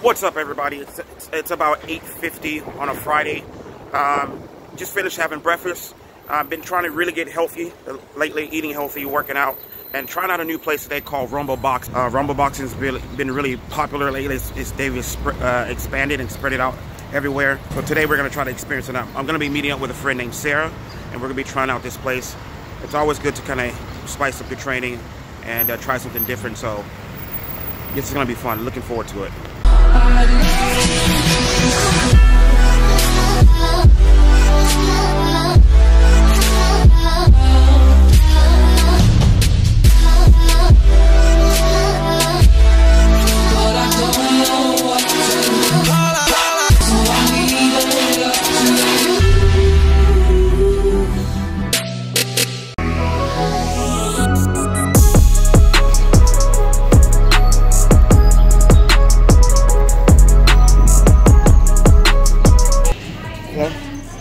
What's up, everybody? It's about 8:50 on a Friday. Just finished having breakfast. I've been trying to really get healthy lately, eating healthy, working out, and trying out a new place today called Rumble Box. Rumble Box has been really popular lately. They've expanded and spread it out everywhere. So today we're going to try to experience it out. I'm going to be meeting up with a friend named Sarah, and we're going to be trying out this place. It's always good to kind of spice up your training and try something different. So this is going to be fun. Looking forward to it.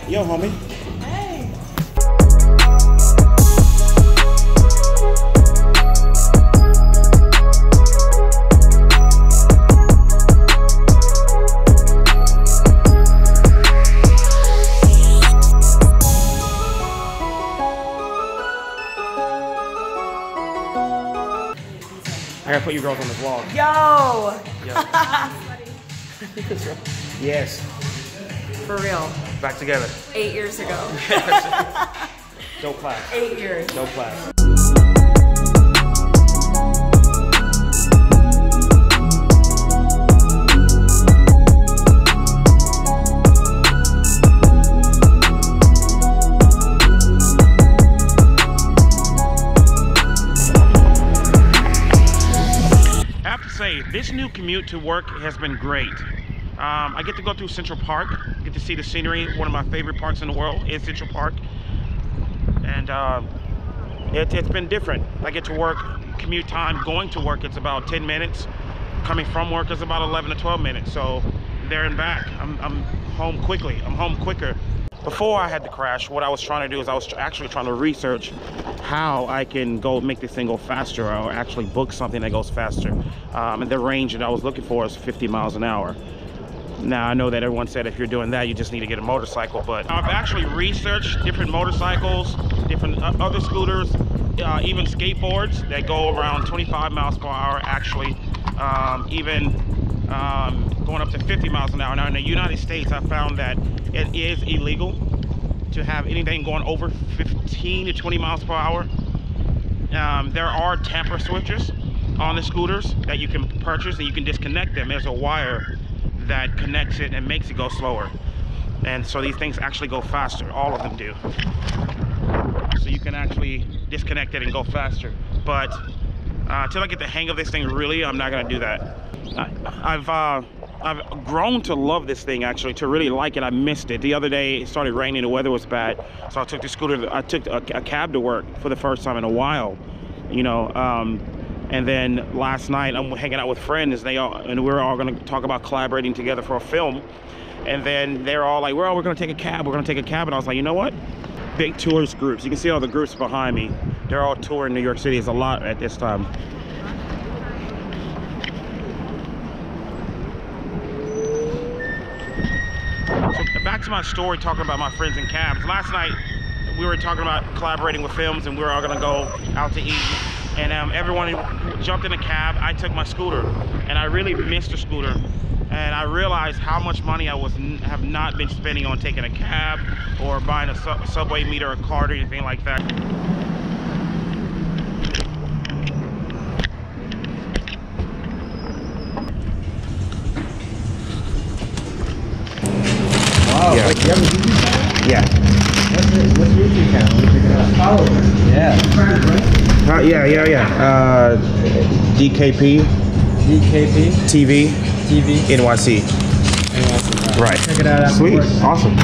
Yo, homie. Hey. I gotta put you girls on the vlog. Yo. Yes. For real. Back together. 8 years ago. No class. 8 years. No class. I have to say, this new commute to work has been great. I get to go through Central Park, get to see the scenery. One of my favorite parks in the world is Central Park. And it's been different. I get to work, commute time, going to work, it's about 10 minutes. Coming from work is about 11 to 12 minutes. So there and back, I'm home quickly, I'm home quicker. Before I had the crash, what I was trying to do is I was actually trying to research how I can go make this thing go faster, or actually book something that goes faster. And the range that I was looking for is 50 miles an hour. Now, I know that everyone said if you're doing that, you just need to get a motorcycle, but I've actually researched different motorcycles, different other scooters, even skateboards that go around 25 miles per hour, actually, even going up to 50 miles an hour. Now, in the United States, I found that it is illegal to have anything going over 15 to 20 miles per hour. There are tamper switches on the scooters that you can purchase, and you can disconnect them. There's a wire that connects it and makes it go slower, and so these things actually go faster. All of them do. So you can actually disconnect it and go faster, but until I get the hang of this thing, really, I'm not gonna do that. I've grown to love this thing, actually, to really like it. I missed it the other day. It started raining, the weather was bad, so I took the scooter. I took a cab to work for the first time in a while, you know. And then last night I'm hanging out with friends, and we're all gonna talk about collaborating together for a film. And then they're all like, we're gonna take a cab, we're gonna take a cab. And I was like, you know what? Big tourist groups. You can see all the groups behind me. They're all touring New York City. It's a lot at this time. So back to my story, talking about my friends in cabs. Last night we were talking about collaborating with films, and we were all gonna go out to eat. And everyone jumped in a cab. I took my scooter, and I really missed the scooter. And I realized how much money have not been spending on taking a cab or buying a subway meter or card or anything like that. Wow, Yeah. like, you have a YouTube channel? Yeah. What's your YouTube channel? Let me check it out. Follow it. Yeah. DKP. DKP. TV. TV. NYC. Right. Check it out after Sweet. work. Awesome.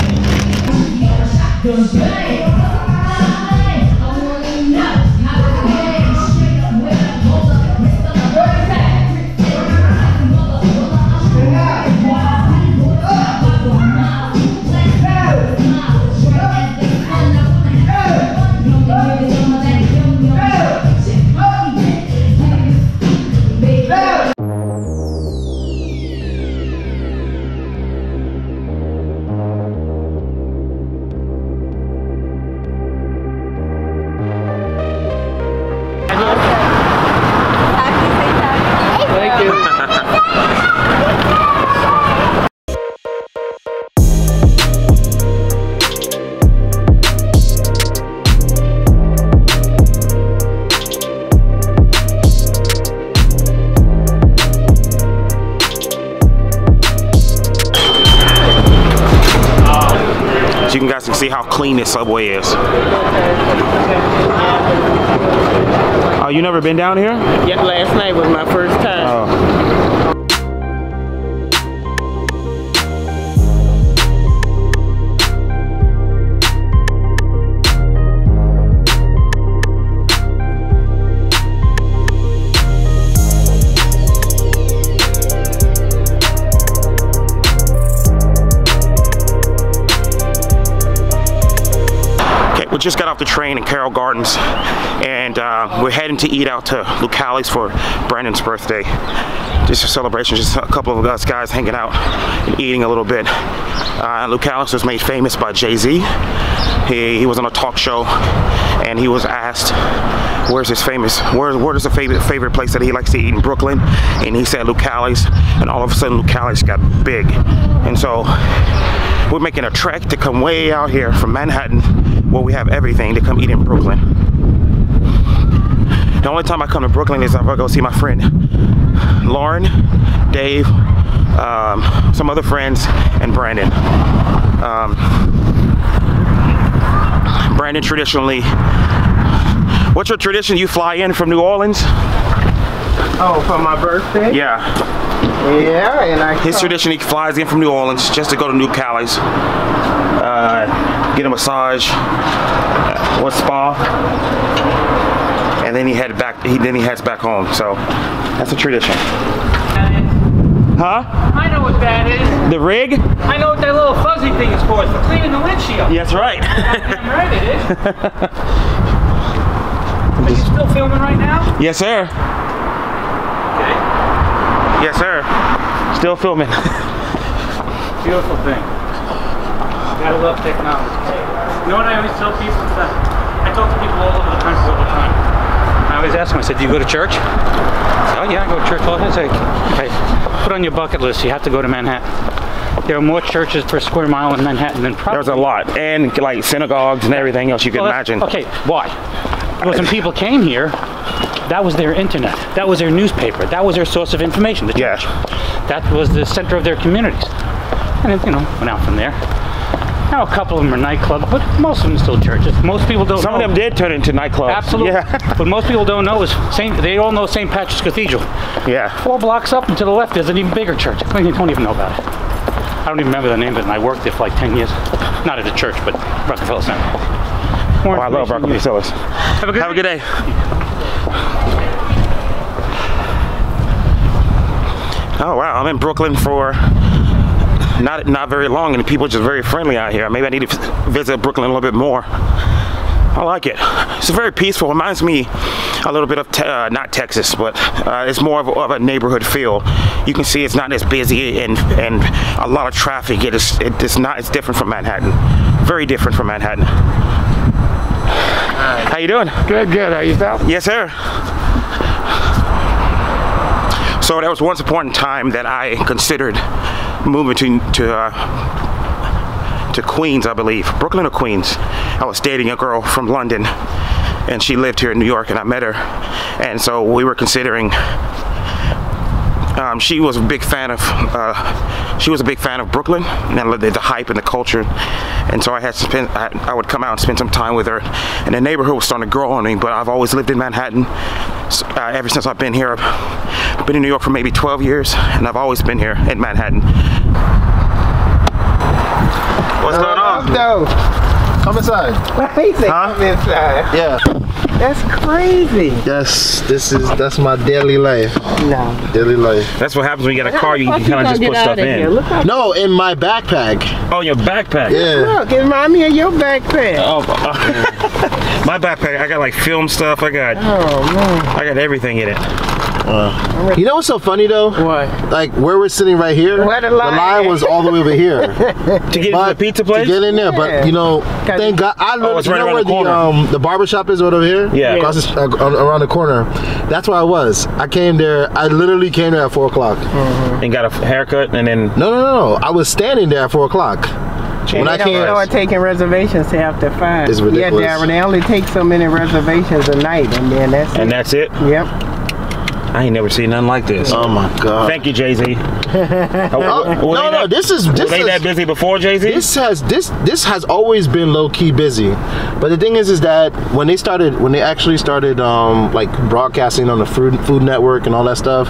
see how clean this subway is. Oh, you never been down here? Yeah, last night was my first time. Oh. We just got off the train in Carroll Gardens, and we're heading to eat out to Lucali's for Brandon's birthday. Just a celebration, just a couple of us guys hanging out and eating a little bit. Lucali's was made famous by Jay-Z. He was on a talk show, and he was asked, where's his famous, where's the favorite place that he likes to eat in Brooklyn? And he said Lucali's, and all of a sudden Lucali's got big. And so we're making a trek to come way out here from Manhattan, where we have everything, to come eat in Brooklyn. The only time I come to Brooklyn is if I go see my friend Lauren, Dave, some other friends, and Brandon. Brandon traditionally, what's your tradition? You fly in from New Orleans? Oh, for my birthday? Yeah. Yeah, and his tradition, he flies in from New Orleans just to go to Lucali's, get a massage, or spa, and then he heads back home. So that's a tradition. Huh? I know what that is. The rig? I know what that little fuzzy thing is for. It's for cleaning the windshield. Yes, right. Goddamn right it is. Are you still filming right now? Yes, sir. Okay. Yes, sir. Still filming. Beautiful thing. Gotta love technology. You know what I always tell people? I talk to people all over the country all the time. I always ask them, I said, do you go to church? I said, oh yeah, I go to church all the time. I say, okay, put on your bucket list, you have to go to Manhattan. There are more churches per square mile in Manhattan than probably. There's a lot, and like synagogues and everything else you can imagine. Okay, why? Because when people came here, that was their internet, that was their newspaper, that was their source of information, the church. Yeah. That was the center of their communities. And it, went out from there. Now a couple of them are nightclubs, but most of them still churches. Most people don't know. Some of them did turn into nightclubs. Absolutely. Yeah. What most people don't know is they all know St. Patrick's Cathedral. Yeah. 4 blocks up and to the left there's an even bigger church. They don't even know about it. I don't even remember the name of it, and I worked there for like 10 years. Not at a church, but Rockefeller Center. Oh, I love Rockefeller Center. Have a good day. Oh wow, I'm in Brooklyn for not very long, and people are just very friendly out here. Maybe I need to visit Brooklyn a little bit more. I like it. It's very peaceful. It reminds me a little bit of not Texas, but it's more of a neighborhood feel. You can see it's not as busy and a lot of traffic. It's different from Manhattan. Very different from Manhattan. How you doing? Good. How you felt? Yes, sir. So there was once upon a time that I considered moving to Queens, I believe. Brooklyn or Queens. I was dating a girl from London, and she lived here in New York, and I met her. And so we were considering, she was a big fan of Brooklyn and the hype and the culture. And so I would come out and spend some time with her, and the neighborhood was starting to grow on me. But I've always lived in Manhattan ever since I've been here. I've been in New York for maybe 12 years, and I've always been here in Manhattan. What's going on? No. Come inside. He said, come inside. Yeah. That's crazy. Yes, that's my daily life. No. Daily life. That's what happens when you get a car. You can kind of just put stuff in. No, in my backpack. Oh, your backpack. Yeah. Look, it reminds me of your backpack. Oh, my backpack. I got like film stuff. I got everything in it. You know what's so funny though? What? Like where we're sitting right here, Where the the line line was all the way over here. To get into the pizza place? To get in there, but you know, thank God, it's right where the barber shop is right over here? Yeah. Across around the corner. That's where I was. I came there, I literally came there at 4 o'clock. And got a haircut and then... No. I was standing there at 4 o'clock. When I came, start taking reservations to after 5. It's ridiculous. Yeah, Darryl, they only take so many reservations a night, and then that's it. And that's it? Yep. I ain't never seen nothing like this. oh my God. Thank you, Jay-Z. No, this is Were they that busy before Jay-Z? This has always been low key busy, but the thing is that when they actually started like broadcasting on the Food Network and all that stuff,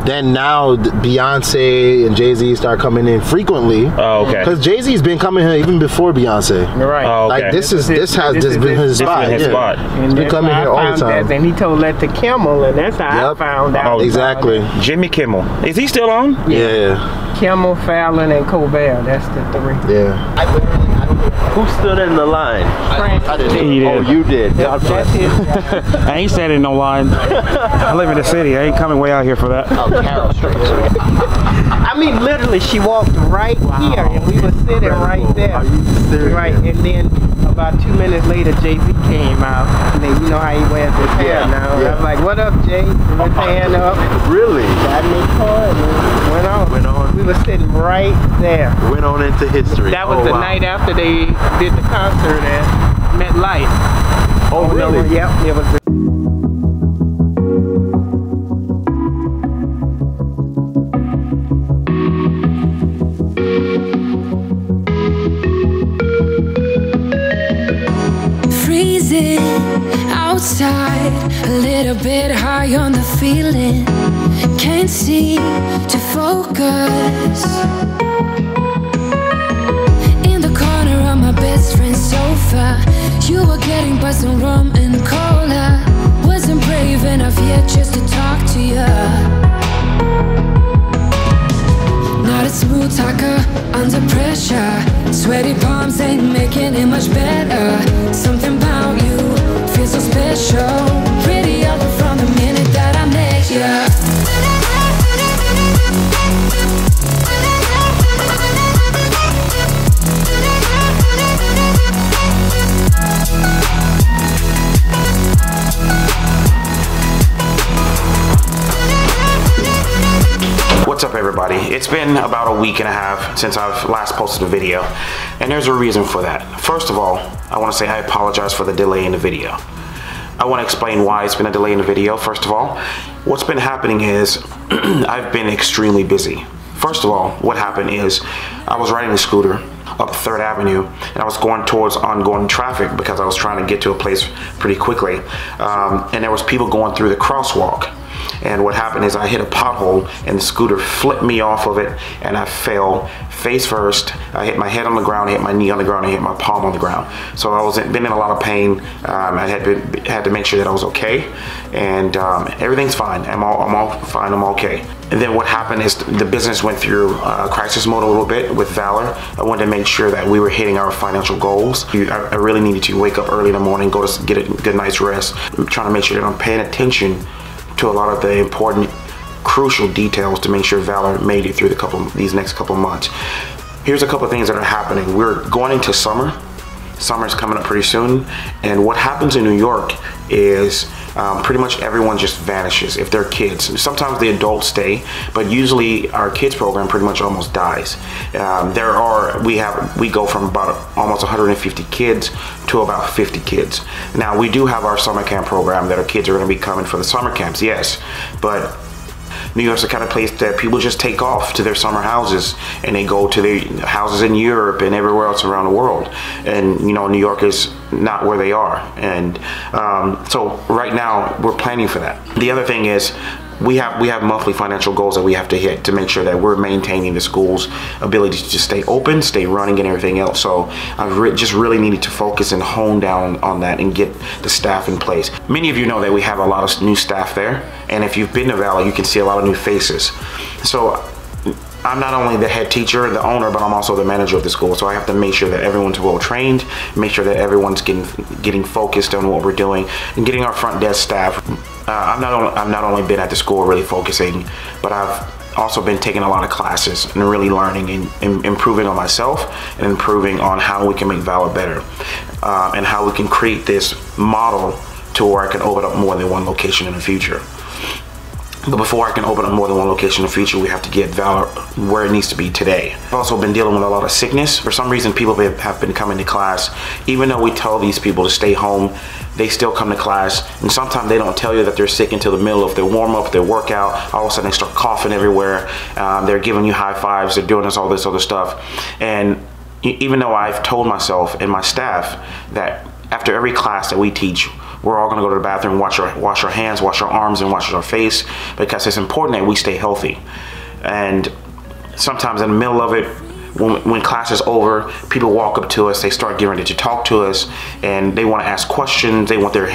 then now Beyonce and Jay-Z start coming in frequently. Oh, okay. Because Jay-Z's been coming here even before Beyonce. Right. Oh, okay. Like this has just been his spot. And He's been that's coming how here I all the found time. that. And he told that to Kimmel, and that's how I found out. Oh, Exactly. Jimmy Kimmel. Is he still on? Yeah. Kimmel, Fallon, and Colbert. That's the three. Yeah. Who stood in the line? I did. He did. Oh, you did. God bless. That's his. I ain't standing in no line. I live in the city. I ain't coming way out here for that. Carol Street. I mean, literally, she walked right here, and we were sitting right there. Are you serious? Right, and then about 2 minutes later, Jay-Z came out, and then you know how he wears his hair now. Yeah. I was like, "What up, Jay?" With his hand up. Really? Got in his car and went on. Went on. We were sitting right there. Went on into history. That was Oh, the wow. night after they did the concert at MetLife. Oh, really? Yep, it was. Freezing outside, a little bit high on the feeling. Can't seem to focus. In the corner of my best friend's sofa, you were getting buzzed on rum and cola. Wasn't brave enough yet just to talk to you. Not a smooth talker under pressure. Sweaty palms ain't making it much better. Something about you feels so special. Prettier from the minute that I met you. What's up, everybody? It's been about a week and a half since I've last posted a video, and there's a reason for that. First of all, I want to say I apologize for the delay in the video. I want to explain why it's been a delay in the video. First of all, what's been happening is I've been extremely busy. First of all, what happened is I was riding a scooter up 3rd Avenue, and I was going towards ongoing traffic because I was trying to get to a place pretty quickly, and there was people going through the crosswalk. And what happened is I hit a pothole, and the scooter flipped me off of it, and I fell face first. I hit my head on the ground, I hit my knee on the ground, I hit my palm on the ground. So I was been in a lot of pain. I had to make sure that I was okay, and everything's fine. I'm all fine. I'm okay. And then what happened is the business went through crisis mode a little bit with Valor. I wanted to make sure that we were hitting our financial goals. I really needed to wake up early in the morning, go to get a good night's rest. I'm trying to make sure that I'm paying attention to a lot of the important, crucial details to make sure Valor made it through these next couple months. Here's a couple of things that are happening. We're going into summer. Summer's coming up pretty soon, and what happens in New York is pretty much everyone just vanishes if they're kids. Sometimes the adults stay, but usually our kids program pretty much almost dies. We go from about almost 150 kids to about 50 kids. Now we do have our summer camp program that our kids are going to be coming for the summer camps, yes, but New York's the kind of place that people just take off to their summer houses, and they go to their houses in Europe and everywhere else around the world. And you know, New York is not where they are. And so right now we're planning for that. The other thing is we have monthly financial goals that we have to hit to make sure that we're maintaining the school's ability to stay open, stay running, and everything else. So I've just really needed to focus and hone down on that and get the staff in place. Many of you know that we have a lot of new staff there, and if you've been to Valley, you can see a lot of new faces. So I'm not only the head teacher, the owner, but I'm also the manager of the school. So I have to make sure that everyone's well trained, make sure that everyone's getting focused on what we're doing, and getting our front desk staff. I've not only been at the school really focusing, but I've also been taking a lot of classes and really learning and improving on myself and improving on how we can make Valor better, and how we can create this model to where I can open up more than one location in the future. But before I can open up more than one location in the future, we have to get Valor where it needs to be today. I've also been dealing with a lot of sickness. For some reason, people have been coming to class. Even though we tell these people to stay home, they still come to class. And sometimes they don't tell you that they're sick until the middle of their warm-up, their workout. All of a sudden, they start coughing everywhere. They're giving you high fives. They're doing all this other stuff. And even though I've told myself and my staff that after every class that we teach, we're all gonna go to the bathroom, wash our hands, wash our arms, and wash our face, because it's important that we stay healthy. And sometimes in the middle of it, when class is over, people walk up to us, they start getting ready to talk to us, and they wanna ask questions, they want their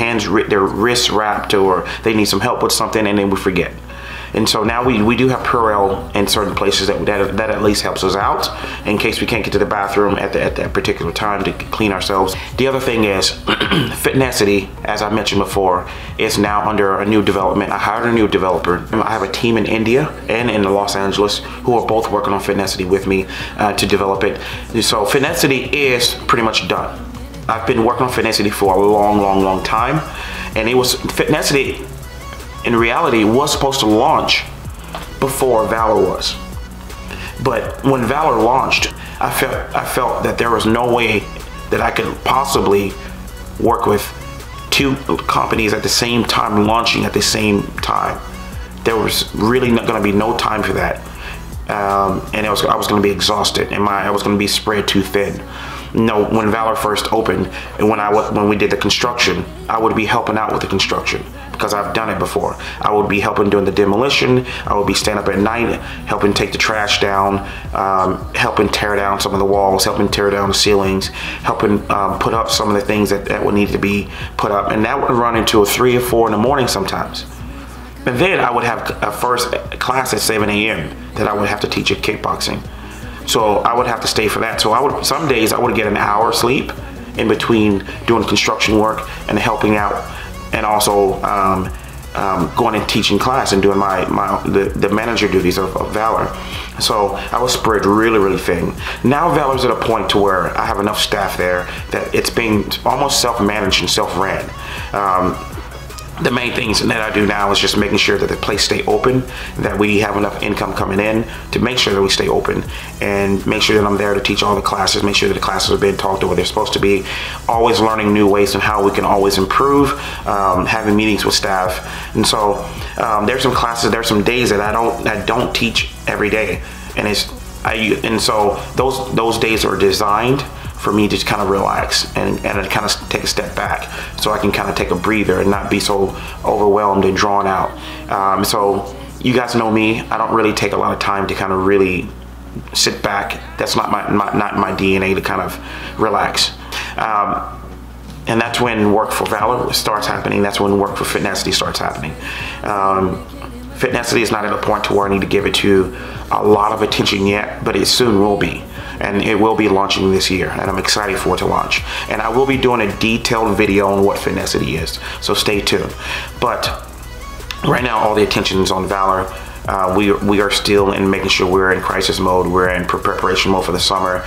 wrists wrapped, or they need some help with something, and then we forget. And so now we do have Purell in certain places that at least helps us out in case we can't get to the bathroom at that particular time to clean ourselves. The other thing is Fitnessity, as I mentioned before, is now under a new development. I hired a new developer. I have a team in India and in Los Angeles who are both working on Fitnessity with me to develop it. So Fitnessity is pretty much done. I've been working on Fitnessity for a long time, and it was Fitnessity in reality was supposed to launch before Valor was. But when Valor launched, I felt that there was no way that I could possibly work with two companies at the same time launching at the same time. There was really not going to be no time for that. And I was going to be exhausted, and I was going to be spread too thin. No, when Valor first opened, and when we did the construction, I would be helping out with the construction because I've done it before. I would be helping doing the demolition. I would be staying up at night, helping take the trash down, helping tear down some of the walls, helping tear down the ceilings, helping put up some of the things that would need to be put up. And that would run into 3 or 4 in the morning sometimes. And then I would have a first class at 7 a.m. that I would have to teach at kickboxing. So I would have to stay for that. So some days I would get an hour sleep in between doing construction work and helping out, and also going and teaching class and doing the manager duties of Valor. So I was spread really thin. Now Valor's at a point to where I have enough staff there that it's being almost self-managed and self-ran. The main things that I do now is just making sure that the place stay open, that we have enough income coming in to make sure that we stay open, and make sure that I'm there to teach all the classes, make sure that the classes are being taught to where they're supposed to be, always learning new ways and how we can always improve, having meetings with staff. And so there's some classes, there's some days that I don't teach every day, and so those days are designed for me to kind of relax and kind of take a step back, so I can kind of take a breather and not be so overwhelmed and drawn out. So you guys know me, I don't really take a lot of time to kind of really sit back. That's not my DNA to kind of relax. And that's when work for Valor starts happening. That's when work for Fitnessity starts happening. Fitnessity is not at a point to where I need to give it to a lot of attention yet, but it soon will be. And it will be launching this year, and I'm excited for it to launch. And I will be doing a detailed video on what Fitnessity is, so stay tuned. But right now, all the attention is on Valor. We are still in making sure we're in crisis mode. We're in preparation mode for the summer,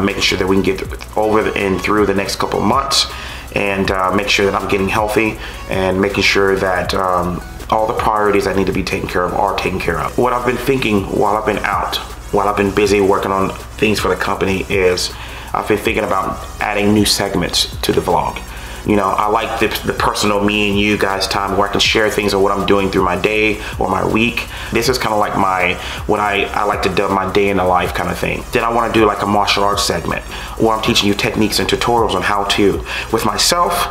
making sure that we can get over and through the next couple of months, and make sure that I'm getting healthy, and making sure that all the priorities that need to be taken care of are taken care of. What I've been thinking while I've been out, while I've been busy working on things for the company, is I've been thinking about adding new segments to the vlog. You know, I like the personal me and you guys time where I can share things of what I'm doing through my day or my week. This is kind of like what I like to dub my day in the life kind of thing. Then I want to do like a martial arts segment where I'm teaching you techniques and tutorials on how to, with myself,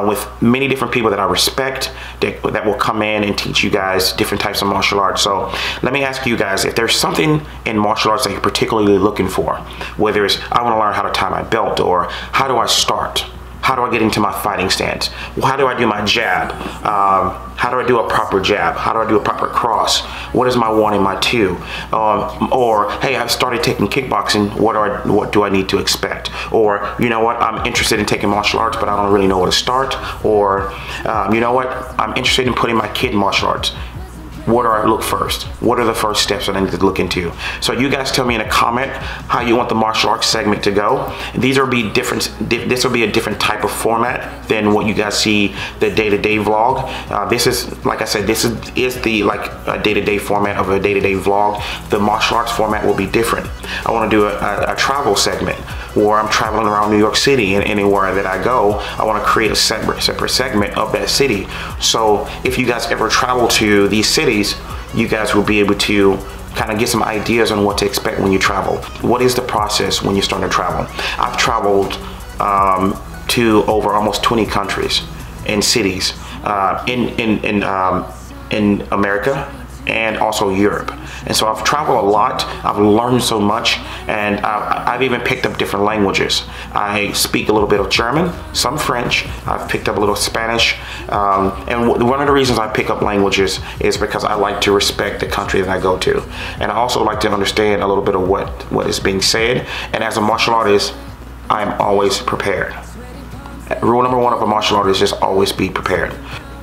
with many different people that I respect that will come in and teach you guys different types of martial arts. So let me ask you guys, if there's something in martial arts that you're particularly looking for, whether it's I want to learn how to tie my belt, or how do I start? How do I get into my fighting stance? How do I do my jab? How do I do a proper jab? How do I do a proper cross? What is my 1 and my 2? Or hey, I've started taking kickboxing. What do I need to expect? Or you know what? I'm interested in taking martial arts, but I don't really know where to start. Or you know what? I'm interested in putting my kid in martial arts. where do I look first? What are the first steps that I need to look into? So you guys tell me in a comment how you want the martial arts segment to go. This will be a different type of format than what you guys see the day-to-day vlog. This is, like I said, this is the like a day-to-day format of a day-to-day vlog. The martial arts format will be different. I want to do a travel segment where I'm traveling around New York City, and anywhere that I go, I want to create a separate segment of that city. So if you guys ever travel to these cities, you guys will be able to kind of get some ideas on what to expect when you travel. What is the process when you start to travel? I've traveled to over almost 20 countries and cities in America and also Europe. And so I've traveled a lot, I've learned so much, and I've even picked up different languages. I speak a little bit of German, some French, I've picked up a little Spanish, and one of the reasons I pick up languages is because I like to respect the country that I go to. And I also like to understand a little bit of what is being said, and as a martial artist, I'm always prepared. Rule number one of a martial artist is just always be prepared.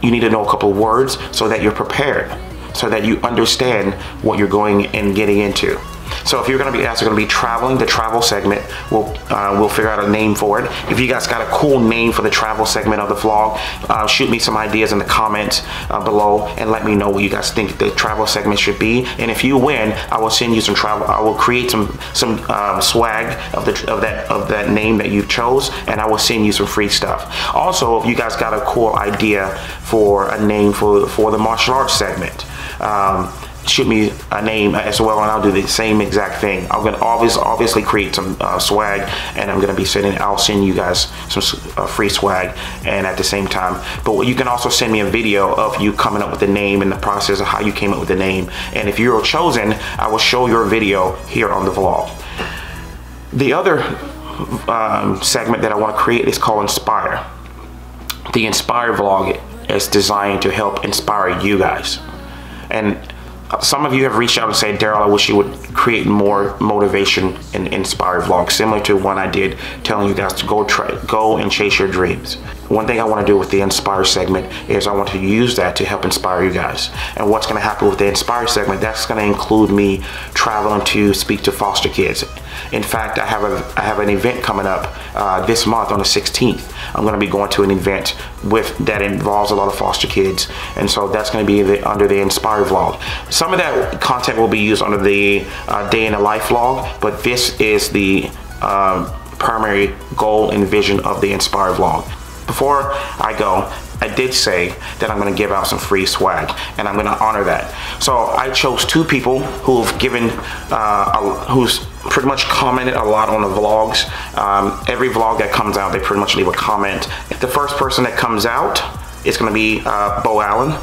You need to know a couple of words so that you're prepared, so that you understand what you're going and getting into. So if you're going to be asked, you're going to be traveling, the travel segment, we'll figure out a name for it. If you guys got a cool name for the travel segment of the vlog, shoot me some ideas in the comments below and let me know what you guys think the travel segment should be. And if you win, I will send you some travel. I will create some swag of that name that you chose, and I will send you some free stuff. Also, if you guys got a cool idea for a name for the martial arts segment, shoot me a name as well, and I'll do the same exact thing. I'm gonna obviously create some swag, and I'll send you guys some free swag, and at the same time, but you can also send me a video of you coming up with the name and the process of how you came up with the name. And if you're chosen, I will show your video here on the vlog. The other segment that I want to create is called Inspire. The Inspire vlog is designed to help inspire you guys. And some of you have reached out and said, Darryl, I wish you would create more motivation and inspire vlogs, similar to one I did telling you guys to go and chase your dreams. One thing I want to do with the Inspire segment is I want to use that to help inspire you guys. And what's going to happen with the Inspire segment, that's going to include me traveling to speak to foster kids. In fact, I have an event coming up this month on the 16th. I'm going to be going to an event that involves a lot of foster kids, and so that's going to be under the Inspire vlog. Some of that content will be used under the Day in the Life vlog, but this is the primary goal and vision of the Inspire vlog. Before I go, I did say that I'm going to give out some free swag, and I'm going to honor that. So I chose two people who've given, who's pretty much commented a lot on the vlogs. Every vlog that comes out, they pretty much leave a comment. The first person that comes out is going to be Bo Allen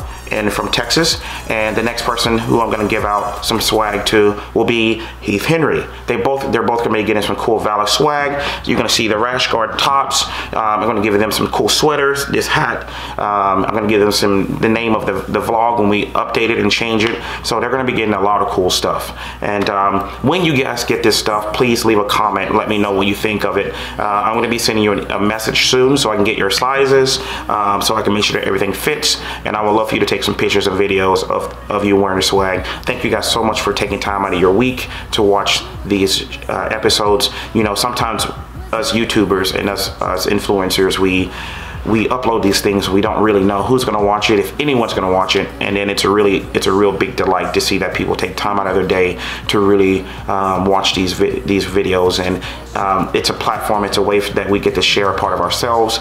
from Texas, and the next person who I'm going to give out some swag to will be Heath Henry. They're both going to be getting some cool Valor swag. You're going to see the rash guard tops. I'm going to give them some cool sweaters, this hat. I'm going to give them the name of the vlog when we update it and change it. So they're going to be getting a lot of cool stuff. And when you guys get this stuff, please leave a comment and let me know what you think of it. I'm going to be sending you a message soon so I can get your sizes, so I can make sure that everything fits. And I would love for you to take some pictures and videos of you wearing the swag. Thank you guys so much for taking time out of your week to watch these episodes. You know, sometimes us YouTubers and us influencers, we upload these things, we don't really know who's going to watch it, if anyone's going to watch it, and then it's a real big delight to see that people take time out of their day to really watch these videos. And it's a platform, it's a way that we get to share a part of ourselves,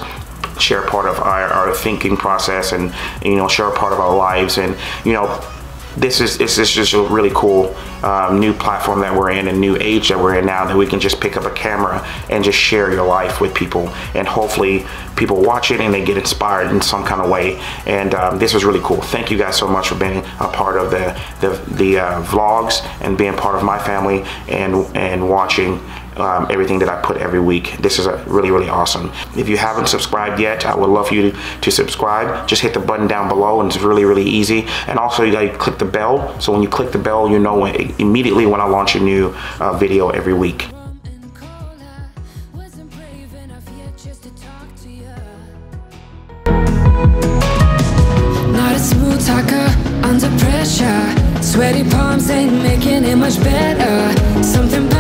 share part of our thinking process, and you know, share a part of our lives. And you know, this is just a really cool new platform that we're in, a new age that we're in now, that we can just pick up a camera and just share your life with people, and hopefully people watch it and they get inspired in some kind of way. And this is really cool. Thank you guys so much for being a part of the vlogs and being part of my family and watching everything that I put every week. This is really awesome. If you haven't subscribed yet, I would love for you to subscribe. Just hit the button down below, and it's really easy. And also you gotta click the bell, so when you click the bell, you know immediately when I launch a new video every week. Not a smooth talker under pressure. Sweaty palms ain't making it much better. Something